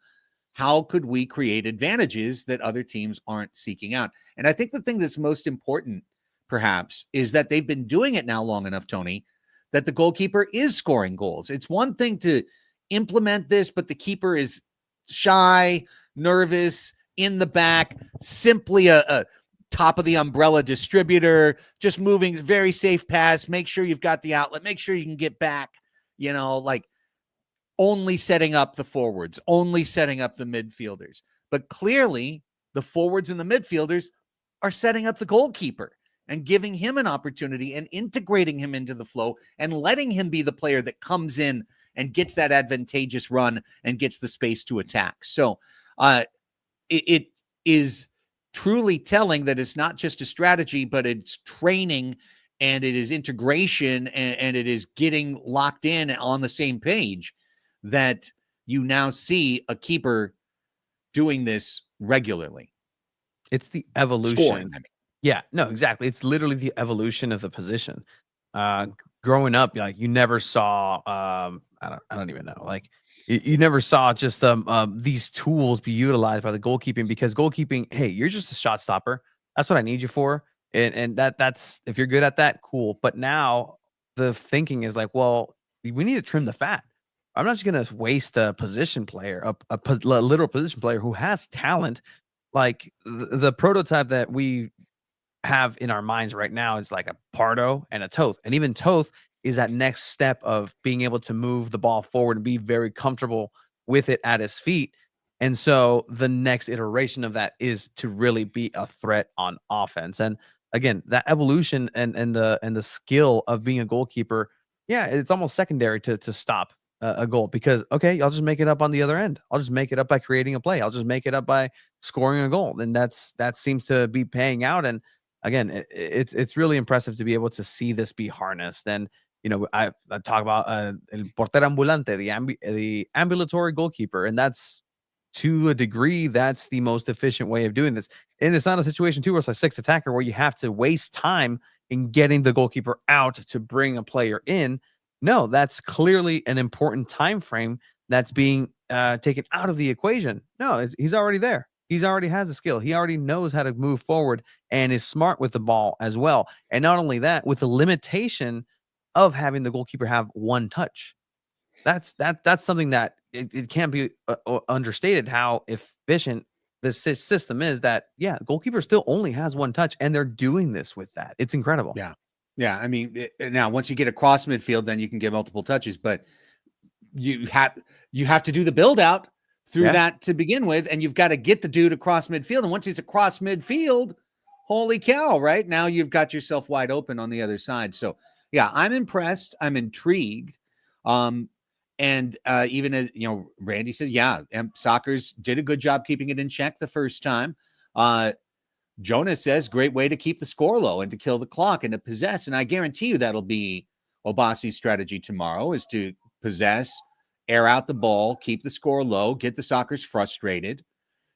How could we create advantages that other teams aren't seeking out? And I think the thing that's most important, perhaps, is that they've been doing it now long enough, Tony, that the goalkeeper is scoring goals. It's one thing to implement this, but the keeper is shy, nervous, in the back, simply a top of the umbrella distributor, just moving very safe pass, make sure you've got the outlet, make sure you can get back, like only setting up the forwards, only setting up the midfielders. But clearly the forwards and the midfielders are setting up the goalkeeper and giving him an opportunity and integrating him into the flow and letting him be the player that comes in and gets that advantageous run and gets the space to attack. So it is truly telling that it's not just a strategy, but it's training and it is integration and it is getting locked in on the same page, that you now see a keeper doing this regularly. It's the evolution. Scoring, I mean. Yeah, no, exactly. It's literally the evolution of the position. Growing up, like you never saw, I don't even know, like you never saw just these tools be utilized by the goalkeeping, because goalkeeping, hey, you're just a shot stopper. That's what I need you for, and that's if you're good at that, cool. But now the thinking is like, well, we need to trim the fat. I'm not just gonna waste a position player, a literal position player who has talent. Like the prototype that we have in our minds right now is like a Pardo and a Toth. And even Toth is that next step of being able to move the ball forward and be very comfortable with it at his feet. And so the next iteration of that is to really be a threat on offense. And again, that evolution and the skill of being a goalkeeper, yeah, it's almost secondary to stop a goal, because okay, I'll just make it up on the other end. I'll just make it up by creating a play. I'll just make it up by scoring a goal. And that seems to be paying out. And again, it's really impressive to be able to see this be harnessed. And I talk about el portero ambulante, the ambulatory goalkeeper, and that's to a degree that's the most efficient way of doing this. And it's not a situation too where it's a 6 attacker where you have to waste time in getting the goalkeeper out to bring a player in. No, that's clearly an important time frame that's being taken out of the equation. No, he's already there. He's already has a skill. He already knows how to move forward and is smart with the ball as well. And not only that, with the limitation of having the goalkeeper have one touch. That's something that it can't be understated how efficient this system is, that, yeah, the goalkeeper still only has one touch, and they're doing this with that. It's incredible. Yeah. Yeah. I mean, now once you get across midfield, then you can get multiple touches, but you have to do the build out through that to begin with, and you've got to get the dude across midfield. And once he's across midfield, holy cow, right? Now you've got yourself wide open on the other side. So yeah, I'm impressed. I'm intrigued. And even as Randy says, yeah, Soccer's did a good job keeping it in check the first time. Jonas says, great way to keep the score low and to kill the clock and to possess. And I guarantee you that'll be Obasi's strategy tomorrow, is to possess, air out the ball, keep the score low, get the Soccers frustrated,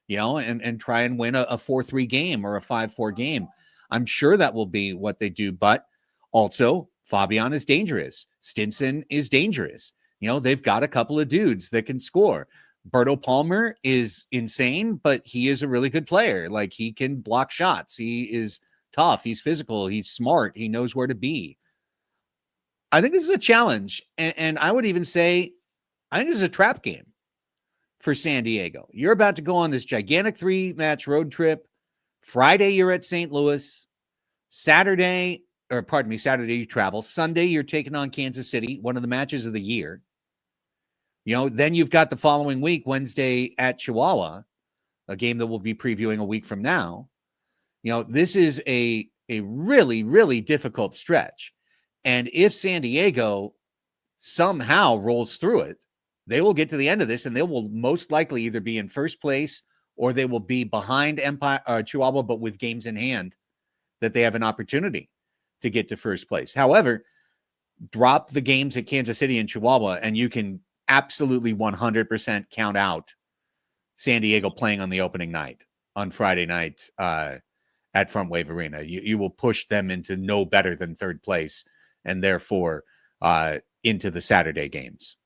and try and win a 4-3 game or a 5-4 game. I'm sure that will be what they do. But also, Fabian is dangerous. Stinson is dangerous. They've got a couple of dudes that can score. Berto Palmer is insane, but he is a really good player. Like, he can block shots. He is tough. He's physical. He's smart. He knows where to be. I think this is a challenge. And I would even say, I think this is a trap game. for San Diego. You're about to go on this gigantic 3-match road trip. Friday, you're at St. Louis. Saturday you travel. Sunday, you're taking on Kansas City, one of the matches of the year. Then you've got the following week, Wednesday at Chihuahua, a game that we'll be previewing a week from now. This is a really, really difficult stretch. And if San Diego somehow rolls through it, they will get to the end of this and they will most likely either be in first place or they will be behind Chihuahua, but with games in hand that they have an opportunity to get to first place. However, drop the games at Kansas City and Chihuahua and you can absolutely 100% count out San Diego playing on the opening night on Friday night at Front Wave Arena. You will push them into no better than third place and therefore into the Saturday games.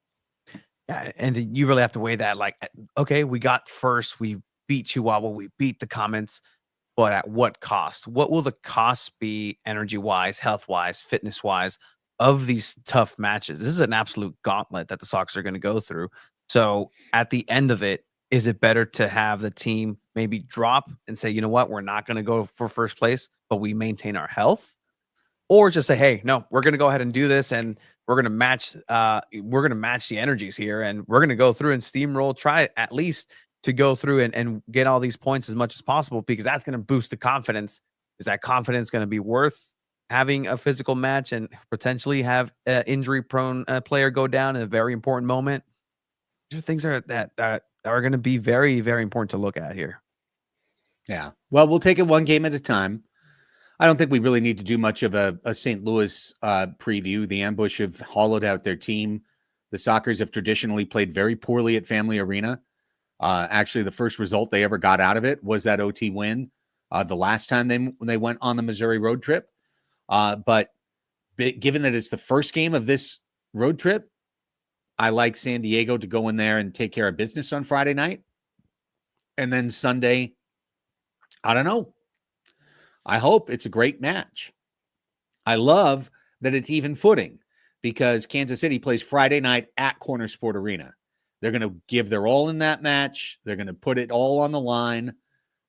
Yeah, and you really have to weigh that. Like, okay, we got first, we beat Chihuahua, we beat the Comets, but at what cost? What will the cost be, energy-wise, health-wise, fitness-wise, of these tough matches? This is an absolute gauntlet that the Sox are going to go through. So at the end of it, is it better to have the team maybe drop and say, you know what, we're not going to go for first place, but we maintain our health? Or just say, hey, no, we're going to go ahead and do this, and we're going to match the energies here, and we're going to go through and steamroll, try at least to go through and get all these points as much as possible, because that's going to boost the confidence. Is that confidence going to be worth having a physical match and potentially have an injury-prone player go down in a very important moment? These are things that are going to be very, very important to look at here. Yeah. Well, we'll take it one game at a time. I don't think we really need to do much of a St. Louis preview. The Ambush have hollowed out their team. The Sockers have traditionally played very poorly at Family Arena. Actually, the first result they ever got out of it was that OT win the last time they went on the Missouri road trip. But given that it's the first game of this road trip, I like San Diego to go in there and take care of business on Friday night. And then Sunday, I don't know. I hope it's a great match. I love that it's even footing because Kansas City plays Friday night at Corner Sport Arena. They're going to give their all in that match. They're going to put it all on the line.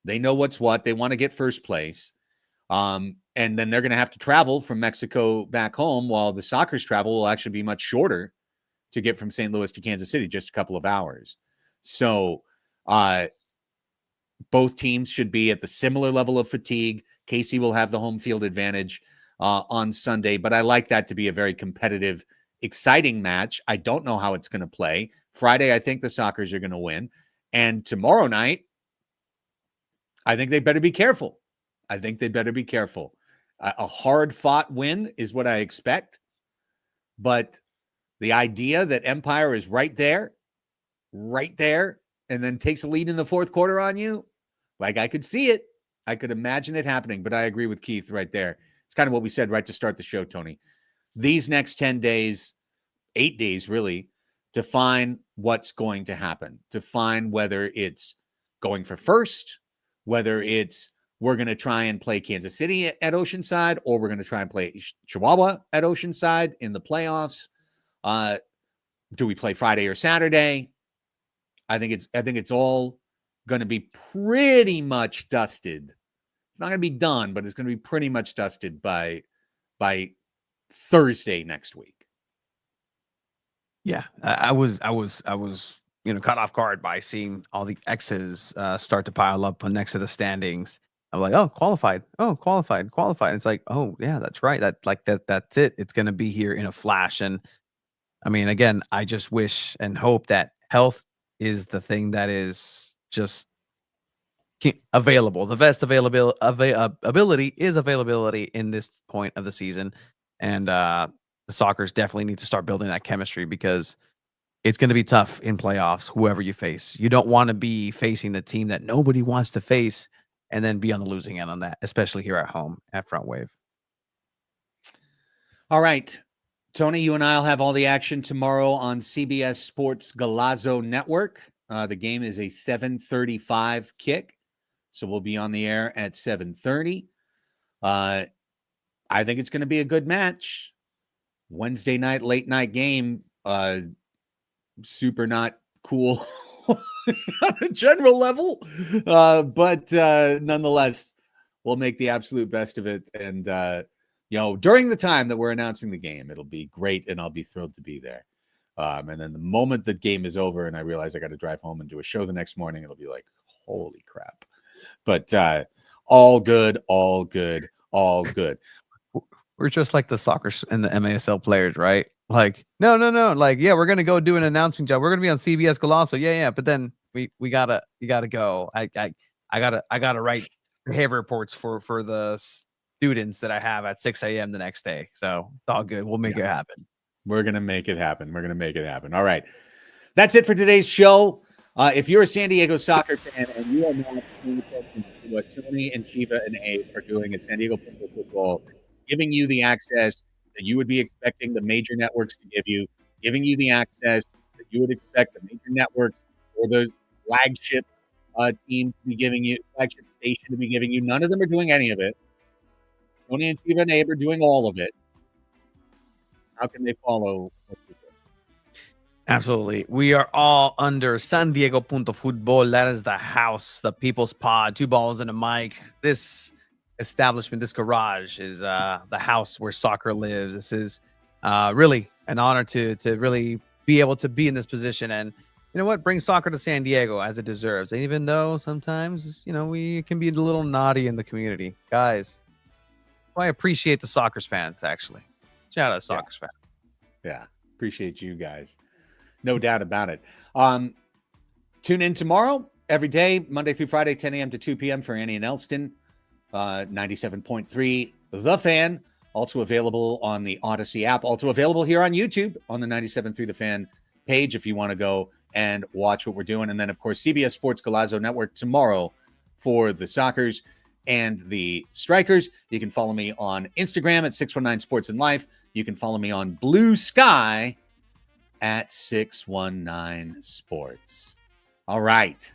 They know what's what. They want to get first place. And then they're going to have to travel from Mexico back home, while the Sockers travel will actually be much shorter to get from St. Louis to Kansas City, just a couple of hours. So both teams should be at the similar level of fatigue. Casey will have the home field advantage on Sunday, but I like that to be a very competitive, exciting match. I don't know how it's going to play. Friday, I think the Sockers are going to win. And tomorrow night, I think they better be careful. A hard-fought win is what I expect. But the idea that Empire is right there, and then takes a lead in the fourth quarter on you, like, I could see it. I could imagine it happening, but I agree with Keith right there. It's kind of what we said right to start the show, Tony. These next 10 days, 8 days really, define what's going to happen, define whether it's going for first, whether it's we're going to try and play Kansas City at Oceanside, or we're going to try and play Chihuahua at Oceanside in the playoffs. Do we play Friday or Saturday? I think it's all going to be pretty much dusted. It's not going to be done, but it's going to be pretty much dusted by Thursday next week. Yeah, I was caught off guard by seeing all the X's start to pile up next to the standings. I'm like, oh, qualified. It's like, oh yeah, that's right. That's it. It's going to be here in a flash. And I mean, again, I just wish and hope that health is the thing that is just available. The best ability is availability in this point of the season. And the Sockers definitely need to start building that chemistry, because it's going to be tough in playoffs, whoever you face. You don't want to be facing the team that nobody wants to face and then be on the losing end on that, especially here at home at Front Wave. All right. Tony, you and I will have all the action tomorrow on CBS Sports Golazo Network. The game is a 7:35 kick, so we'll be on the air at 7:30. I think it's going to be a good match. Wednesday night, late night game. Super not cool on a general level. But nonetheless, we'll make the absolute best of it. And, during the time that we're announcing the game, it'll be great, and I'll be thrilled to be there. And then the moment the game is over and I realize I got to drive home and do a show the next morning, it'll be like, holy crap. But all good, all good, all good. We're just like the soccer and the MASL players, right? Like, no. Like, yeah, we're gonna go do an announcing job. We're gonna be on CBS Golazo. Yeah. But then you gotta go. I gotta write behavior reports for the students that I have at 6 a.m. the next day. So it's all good. We'll make it happen. We're gonna make it happen. We're gonna make it happen. All right. That's it for today's show. If you're a San Diego soccer fan and you are not paying attention to what Tony and Chiva and Abe are doing at San Diego Football, giving you the access that you would be expecting the major networks to give you, giving you the access that you would expect the major networks or the flagship team to be giving you, flagship station to be giving you. None of them are doing any of it. Tony and Chiva and Abe are doing all of it. How can they follow what you're doing? Absolutely. We are all under San Diego Football. That is the house, the people's pod, 2 balls and a mic. This establishment, this garage is the house where soccer lives. This is really an honor to really be able to be in this position, and you know what, bring soccer to San Diego as it deserves. And even though sometimes we can be a little naughty in the community, guys, I appreciate the Sockers fans. Actually, shout out Sockers fans. Yeah, appreciate you guys. No doubt about it. Tune in tomorrow, every day, Monday through Friday, 10 a.m. to 2 p.m. for Annie and Elston. 97.3 The Fan, also available on the Odyssey app, also available here on YouTube on the 97.3 The Fan page if you want to go and watch what we're doing. And then, of course, CBS Sports Golazo Network tomorrow for the Sockers and the Strikers. You can follow me on Instagram at 619 Sports and Life. You can follow me on Blue Sky at 619 Sports. All right.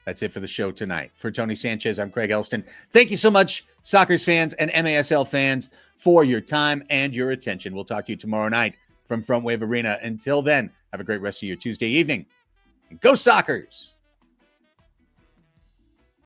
That's it for the show tonight. For Tony Sanchez, I'm Craig Elston. Thank you so much, Sockers fans and MASL fans, for your time and your attention. We'll talk to you tomorrow night from Front Wave Arena. Until then, have a great rest of your Tuesday evening. And go Sockers!